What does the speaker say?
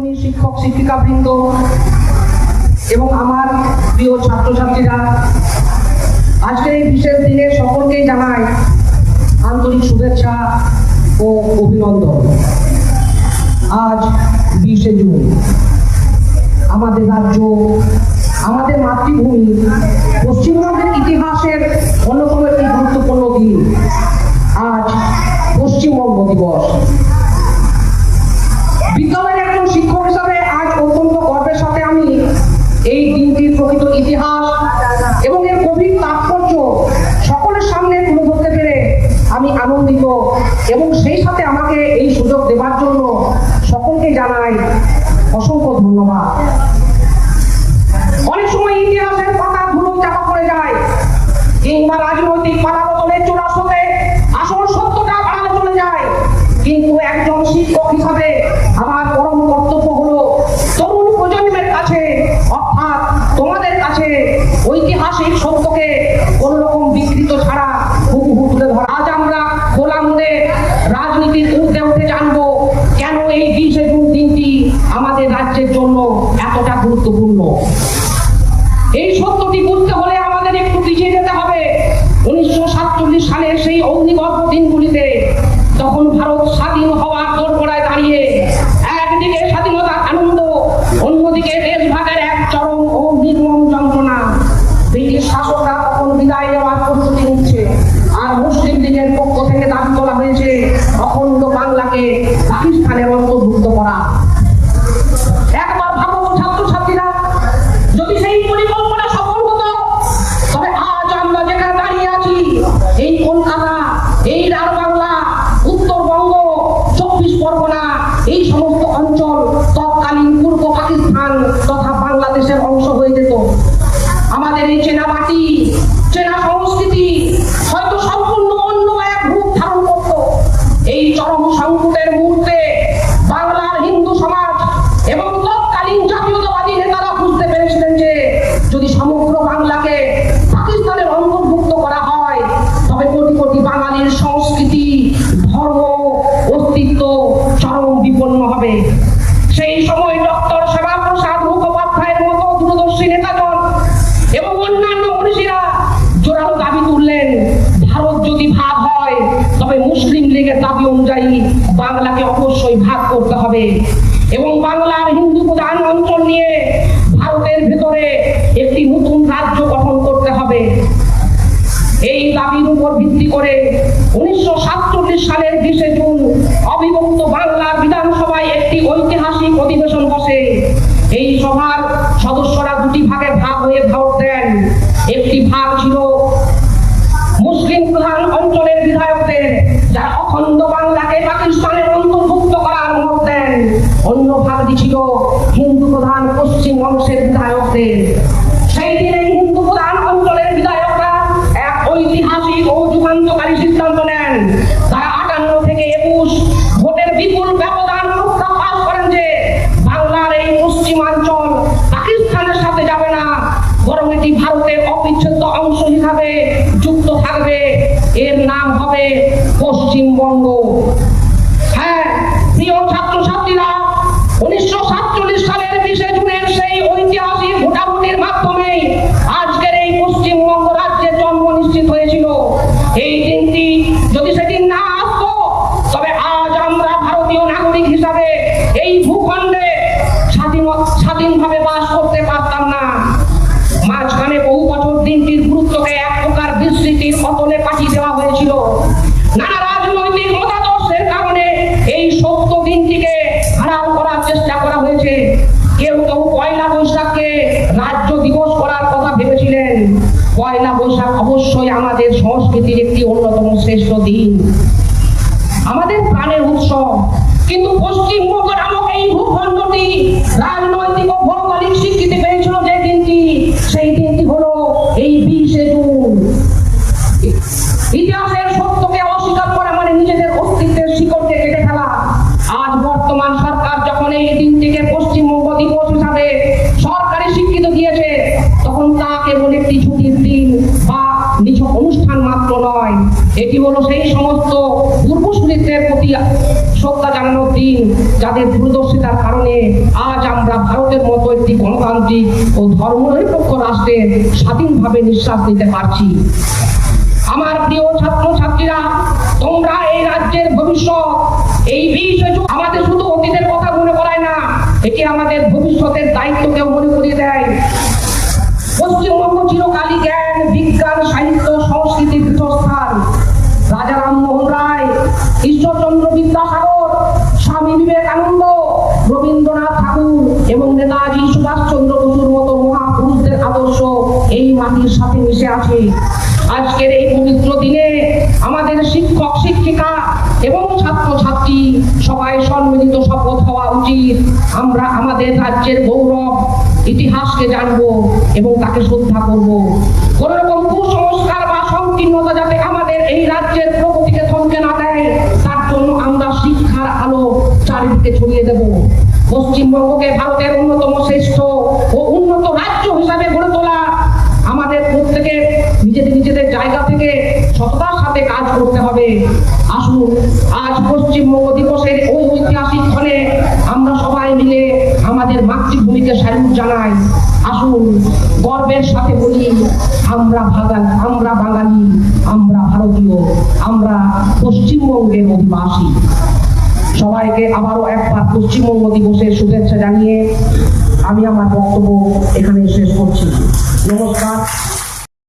সহকর্মী শিক্ষক শিক্ষিকাবৃন্দ এবং আমার প্রিয় ছাত্রছাত্রীরা, আজকের এই বিশেষ দিনে সকলকেই জানাই আন্তরিক শুভেচ্ছা ও অভিনন্দন। আজ 20শে জুন, আমাদের রাজ্য, আমাদের মাতৃভূমি পশ্চিমবঙ্গের ইতিহাসের অন্যতম একটি গুরুত্বপূর্ণ দিন। আজ পশ্চিমবঙ্গ দিবস। বিদ্যালয়ের একজন শিক্ষক হিসাবে আজ অত্যন্ত গর্বের সাথে আমি এই দিনটির প্রকৃত ইতিহাস এবং এর গভীর তাৎপর্য সকলের সামনে তুলে ধরতে পেরে আমি আনন্দিত, এবং সেই সাথে আমাকে এই সুযোগ দেওয়ার জন্য সকলকে জানাই অসংখ্য ধন্যবাদ। অনেক সময় ইতিহাসের পাতা ধুলো চাপা পড়ে যায়, কিংবা রাজনৈতিক পালাবদলের চূড়াশোতে আসল সত্যটা বাড়ানো চলে যায়, কিন্তু একজন শিক্ষক হিসাবে আমার পরম কর্তব্য হলো তরুণ প্রজন্মের কাছে, অর্থাৎ তোমাদের কাছে ঐতিহাসিক সত্যকে কোন রকম বিকৃত ছাড়া হুবহু তুলে ধরা। আজ আমরা খোলা মনে রাজনীতির ঊর্ধ্বে উঠে জানবো কেন এই 20শে জুন দিনটি আমাদের রাজ্যের জন্য এতটা গুরুত্বপূর্ণ। এই সত্যটি বুঝতে হলে আমাদের একটু পিছিয়ে যেতে হবে 1947 সালের সেই অগ্নিগর্ভ দিনগুলিতে। তখন ভারত স্বাধীন হওয়ার দোরগোড়ায় দাঁড়িয়ে একদিকে স্বাধীনতার আনন্দ, অন্যদিকে দেশভাগের এক চরম ও নির্মম যন্ত্রণা। ব্রিটিশ শাসকরা তখন বিদায় নেওয়ার প্রস্তুতি নিচ্ছে, আর মুসলিম লীগের পক্ষ থেকে দাবি করা হয়েছে অখণ্ড বাংলাকে পাকিস্তানের অন্তর্ভুক্ত করা। একবার ভাবো ছাত্রছাত্রীরা, যদি সেই পরিকল্পনা সফল হতো, তবে আজ আমরা যেখানে দাঁড়িয়ে আছি, এই কলকাতা, এই রাজবাংলা, উত্তরবঙ্গ, 24 পরগনা, এই সমস্ত অঞ্চল তৎকালীন পূর্ব পাকিস্তান তথা বাংলাদেশের অংশ হয়ে যেত। আমাদের এই চেনা মাটি, চেনা সংস্কৃতি হয়তো সম্পূর্ণ অন্য এক রূপ ধারণ করত। এই চরম সংকটের মুহূর্তে বাংলার হিন্দু সমাজ এবং তৎকালীন জাতীয়তাবাদী নেতারা বুঝতে পেরেছিলেন যে যদি সমগ্র বাংলাকে পাকিস্তানের অন্তর্ভুক্ত করা হয়, তবে কোটি কোটি বাঙালির সংস্কৃতি, ধর্ম, অস্তিত্ব চরম বিপন্ন হবে। সেই সময় ডক্টর শ্যামাপ্রসাদ মুখোপাধ্যায়ের মতো দূরদর্শী নেতাগণ এবং অন্যান্য মনীষীরা জোরালো দাবি তুললেন, ভারত যদি ভাগ হয়, তবে মুসলিম লীগের দাবি অনুযায়ী বাংলাকে অবশ্যই ভাগ করতে হবে এবং বাংলার হিন্দু প্রধান অঞ্চল নিয়ে ভারতের ভেতরে একটি নতুন রাজ্য গঠন করতে হবে। এই দাবির উপর ভিত্তি করে 1947 সালের 20শে জুন অবিভক্ত বাংলার বিধানসভায় একটি ঐতিহাসিক অধিবেশন বসে। এই সভার সদস্যরা দুটি ভাগে ভাগ হয়ে ভোট দেন। একটি ভাগ ছিল মুসলিম প্রধান অঞ্চলের বিধায়কদের, যারা অখণ্ড বাংলাকে পাকিস্তানের অন্তর্ভুক্ত করার মত দেন। অন্য ভাগটি ছিল হিন্দু প্রধান পশ্চিম অংশের বিধায়কদের। সেই দিনে হিন্দু প্রধান অঞ্চলের বিধায়করা এক ঐতিহাসিক ও যুগান্তকারী সিদ্ধান্ত নেন। তারা 58 থেকে 21 ভোটের বিপুল ব্যবধান প্রকাশ করেন যে বাংলার এই পশ্চিমাঞ্চল পাকিস্তানের সাথে যাবে না, বরং এটি ভারতের অবিচ্ছেদ্য অংশ হিসাবে যুক্ত থাকবে। এর নাম হবে পশ্চিমবঙ্গ। হ্যাঁ প্রিয় ছাত্রছাত্রীরা, 1947 সালের 20শে জুনের সেই ঐতিহাসিক ভোটাভুটির মাধ্যমে আজকের এই পশ্চিমবঙ্গ রাজ্যের জন্ম নিশ্চিত হয়েছিল। এই দিনটি যদি সেদিন না আসতো, তবে আজ আমরা ভারতীয় নাগরিক হিসাবে এই ভূখণ্ডে স্বাধীনভাবে বাস করতে পারতাম না। মাঝখানে বহু বছর দিনটির গুরুত্বকে এক প্রকার বিস্মৃতির অতলে পাঠিয়ে দেওয়া হয়েছিল। নানা রাজনৈতিক মতাদর্শের কারণে এই সত্য দিনটিকে হারাম করার চেষ্টা করা হয়েছে। কেউ কেউ পয়লা বৈশাখকে রাজ্য দিবস করার কথা ভেবেছিলেন। পয়লা বৈশাখ অবশ্যই আমাদের সংস্কৃতির একটি অন্যতম শ্রেষ্ঠ দিন, আমাদের প্রাণের উৎসব। কিন্তু পশ্চিমবঙ্গ নামক এই ভূখণ্ডটি রাজনৈতিক ও ভৌগোলিক স্বীকৃতি পেয়েছিল যে দিনটি, সেই দিনটি হলো এই 20শে জুন। ইতিহাসের সত্যকে অস্বীকার করা মানে নিজেদের অস্তিত্বের শিকড়কে কেটে ফেলা। আজ বর্তমান সরকার যখন এই দিনটিকে পশ্চিমবঙ্গ দিবস হিসাবে সরকারি স্বীকৃতি দিয়েছে, তখন তা কেবল একটি ছুটির দিন বা নিছক অনুষ্ঠান মাত্র নয়, এটি হলো সেই সমস্ত পূর্বসূরীদের প্রতি শ্রদ্ধা জানানোর দিন, যাদের দূরদর্শিতার কারণে আজ আমরা ভারতের মতো একটি গণতান্ত্রিক ও ধর্মনিরপেক্ষ রাষ্ট্রের স্বাধীনভাবে নিঃশ্বাস নিতে পারছি। আমার প্রিয় ছাত্রছাত্রীরা, তোমরা এই রাজ্যের ভবিষ্যৎ। এই বিষয় আমাদের শুধু অতীতের কথা মনে করায় না, এটি আমাদের ভবিষ্যতের দায়িত্বকেও মনে করিয়ে দেয়। পশ্চিমবঙ্গ চিরকালই জ্ঞান, বিজ্ঞান, সাহিত্য, সংস্কৃতির পীঠস্থান। রাজা রামমোহন রায়, ঈশ্বরচন্দ্র বিদ্যাসাগর, স্বামী বিবেকানন্দ, রবীন্দ্রনাথ ঠাকুর এবং নেতাজি সুভাষচন্দ্র বসুর মতো মহাপুরুষদের আদর্শ এই মাটির সাথে মিশে আছে। আজকের এই পবিত্র দিনে আমাদের শিক্ষক শিক্ষিকা এবং ছাত্রছাত্রী সবাই সম্মিলিত শপথ হওয়া উচিত। আমরা আমাদের রাজ্যের গৌরব ইতিহাসকে জানবো এবং তাকে শ্রদ্ধা করব। কোন রকম কুসংস্কার বা সংকীর্ণতা যাতে আমাদের এই রাজ্যের প্রগতিকে থমকে না দেয়, তার জন্য আমরা শিক্ষার আলো চারিদিকে ছড়িয়ে দেব। পশ্চিমবঙ্গকে ভারতের অন্যতম শ্রেষ্ঠ ও উন্নত রাজ্য হিসাবে গড়ে তোলা আমাদের প্রত্যেকের নিজেদের জায়গা থেকে সততার সাথে কাজ করতে হবে। আসুন আজ পশ্চিমবঙ্গ দিবসের ওই ঐতিহাসিক ক্ষণে আমরা সবাই মিলে আমাদের মাতৃভূমিকে স্যালুট জানাই। আসুন গর্বের সাথে বলি, আমরা বাঙালি, আমরা ভারতীয়, আমরা পশ্চিমবঙ্গের অধিবাসী। সবাইকে আবারও একবার পশ্চিমবঙ্গ দিবসের শুভেচ্ছা জানিয়ে আমি আমার বক্তব্য এখানে শেষ করছি। নমস্কার।